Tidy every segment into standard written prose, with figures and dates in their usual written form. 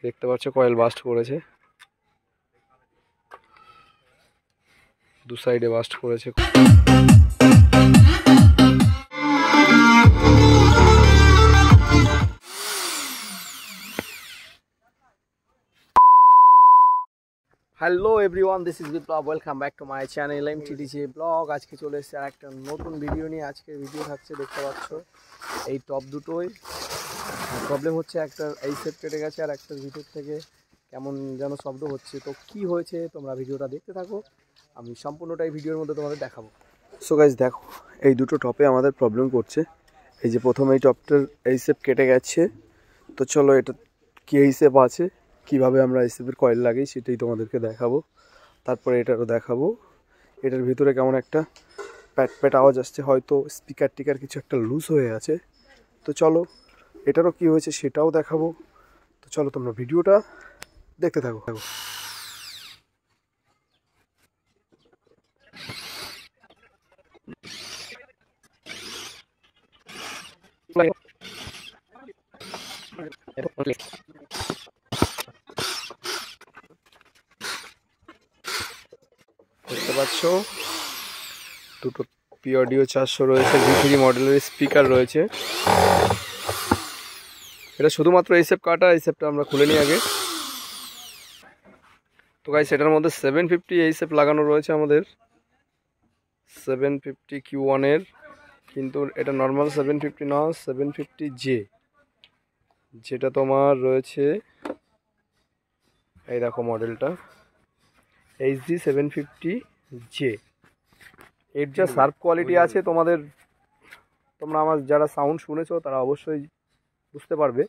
দেখতে পাচ্ছ coil bast করেছে, দু সাইডে বাস্ট করেছে। Hello everyone, this is Biplab, welcome back to my channel M T D J blog. আজকে চলে এসেছে আর একটা নতুন ভিডিও নিয়ে। আজকের ভিডিও থাকছে, দেখতে পাচ্ছ এই টপ দুটোই প্রবলেম হচ্ছে, একটা এই সেট কেটে গেছে আর একটার ভিতর থেকে কেমন যেন শব্দ হচ্ছে। তো কি হয়েছে তোমরা ভিডিওটা দেখতে থাকো, আমি সম্পূর্ণটাই ভিডিওর মধ্যে তোমাদের দেখাবো। সো গাইজ দেখো, এই দুটো টপে আমাদের প্রবলেম করছে। এই যে প্রথম এই টপটার এই সেপ কেটে গেছে, তো চলো এটা কি এই সেপ আছে, কীভাবে আমরা এই সেপের কয়েল লাগাই সেটাই তোমাদেরকে দেখাবো। তারপরে এটারও দেখাবো, এটার ভিতরে কেমন একটা প্যাট প্যাট আওয়াজ আসছে, হয়তো স্পিকার টিকার কিছু একটা লুজ হয়ে আছে। তো চলো এটারও কি হয়েছে সেটাও দেখাবো। তো চলো তোমরা ভিডিওটা দেখতে থাকো। দেখতে পাচ্ছ দুটো পিঅডিও 400 রয়েছে, V3 মডেলের স্পিকার রয়েছে। এটা শুধুমাত্র এই সেপ কাটা, এই সেপটা আমরা খুলে নিই আগে। তো গাইস এটার মধ্যে 750 এই সেপ লাগানো রয়েছে আমাদের, 750 Q1 এর, কিন্তু এটা নর্মাল 750 না, 750J, যেটা তোমার রয়েছে এই দেখো মডেলটা HD 750J। এর যা শার্প কোয়ালিটি আছে তোমরা আমার যারা সাউন্ড শুনেছো তারা অবশ্যই বুঝতে পারবে,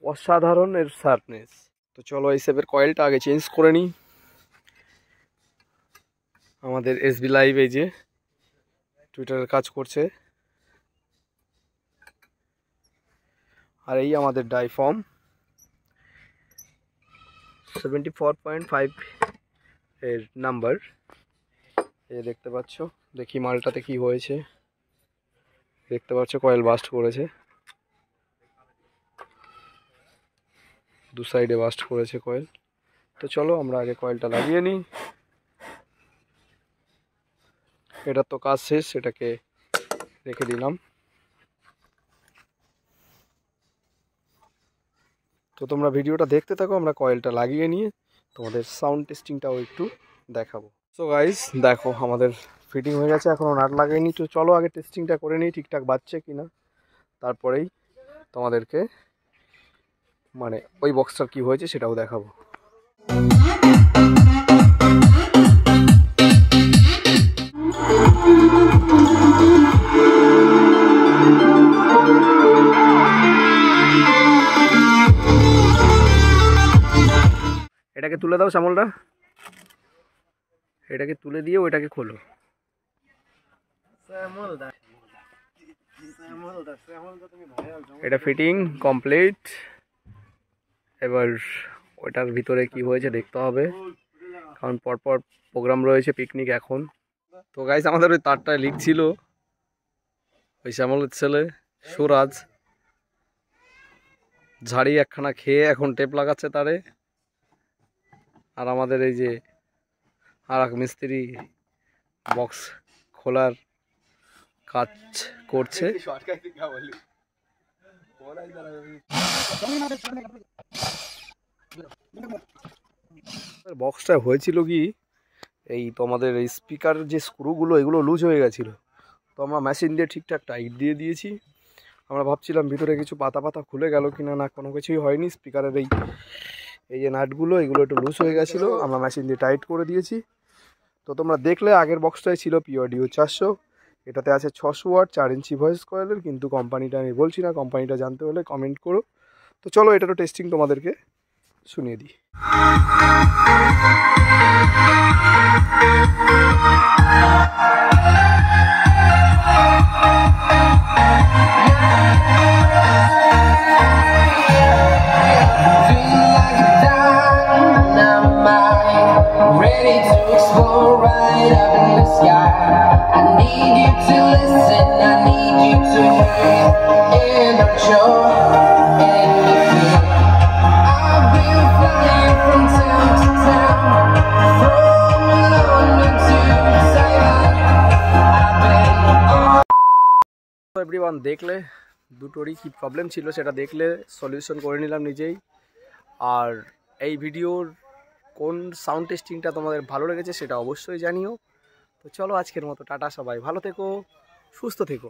অসাধারণ এর শার্পনেস। তো চলো এই সেপের কয়েলটা আগে চেঞ্জ করে নিই। আমাদের SB লাইভ এই যে টুইটারের কাজ করছে, আর এই আমাদের ডাইফর্ম 74.5 এর নাম্বার, এই দেখতে পাচ্ছ। দেখি মালটাতে কি হয়েছে, দেখতে পাচ্ছ কয়েল বাস্ট করেছে, দু সাইডে বাস্ট করেছে কয়েল। তো চলো আমরা আগে কয়েলটা লাগিয়ে নিই। এটার তো কাজ শেষ, এটাকে রেখে দিলাম। তো তোমরা ভিডিওটা দেখতে থাকো, আমরা কয়েলটা লাগিয়ে নিয়ে তোমাদের সাউন্ড টেস্টিংটাও একটু দেখাবো। সো গাইস দেখো আমাদের ফিটিং হয়ে গেছে, এখনও নাট লাগাইনি। তো চলো আগে টেস্টিংটা করে নিই ঠিকঠাক বাজছে কিনা, তারপরেই তোমাদেরকে মানে ওই বক্সটার কি হয়েছে সেটাও দেখাবো। এটাকে তুলে দাও শ্যামলটা, এটাকে তুলে দিয়ে ওইটাকে খোলো। এটা ফিটিং কমপ্লিট, এবার ওটার ভিতরে কি হয়েছে দেখতে হবে, কারণ পরপর প্রোগ্রাম রয়েছে পিকনিক এখন। তো গাইস আমাদের ওই তারটায় লিক ছিল, ওই শ্যামলের ছেলে সুরাজ ঝাড়ি একখানা খেয়ে এখন টেপ লাগাচ্ছে তারে, আর আমাদের এই যে আর এক মিস্ত্রি বক্স খোলার কাজ করছে। বক্সটা হয়েছিল কি, এই তোমাদের এই স্পিকার যে স্ক্রুগুলো এগুলো লুজ হয়ে গেছিলো, তো আমরা মেশিন দিয়ে ঠিকঠাক টাইট দিয়ে দিয়েছি। আমরা ভাবছিলাম ভিতরে কিছু পাতা খুলে গেল কিনা, না কোনো কিছুই হয়নি। স্পিকারের এই যে নাটগুলো এগুলো একটু লুজ হয়ে গেছিলো, আমরা মেশিন দিয়ে টাইট করে দিয়েছি। তো তোমরা দেখলে আগের বক্সটাই ছিল পিঅডিও 400, এটাতে আছে 600 ওয়াট 4 ইঞ্চি ভয়েস কয়েলের, কিন্তু কোম্পানিটা আমি বলছি না, কোম্পানিটা জানতে হলে কমেন্ট করো। তো চলো এটারও টেস্টিং তোমাদেরকে শুনিয়ে দিই। Ready to explore right up in the sky. I need you to listen, I need you to hear, and don't show anything. I've been everyone দেখলে দুটোরই কী প্রবলেম ছিল সেটা দেখলে সলিউশন করে নিলাম নিজেই। আর এই ভিডিওর কোন সাউন্ড টেস্টিংটা তোমাদের ভালো লেগেছে সেটা অবশ্যই জানিও। তো চলো আজকের মতো টাটা, সবাই ভালো থেকো, সুস্থ থেকো।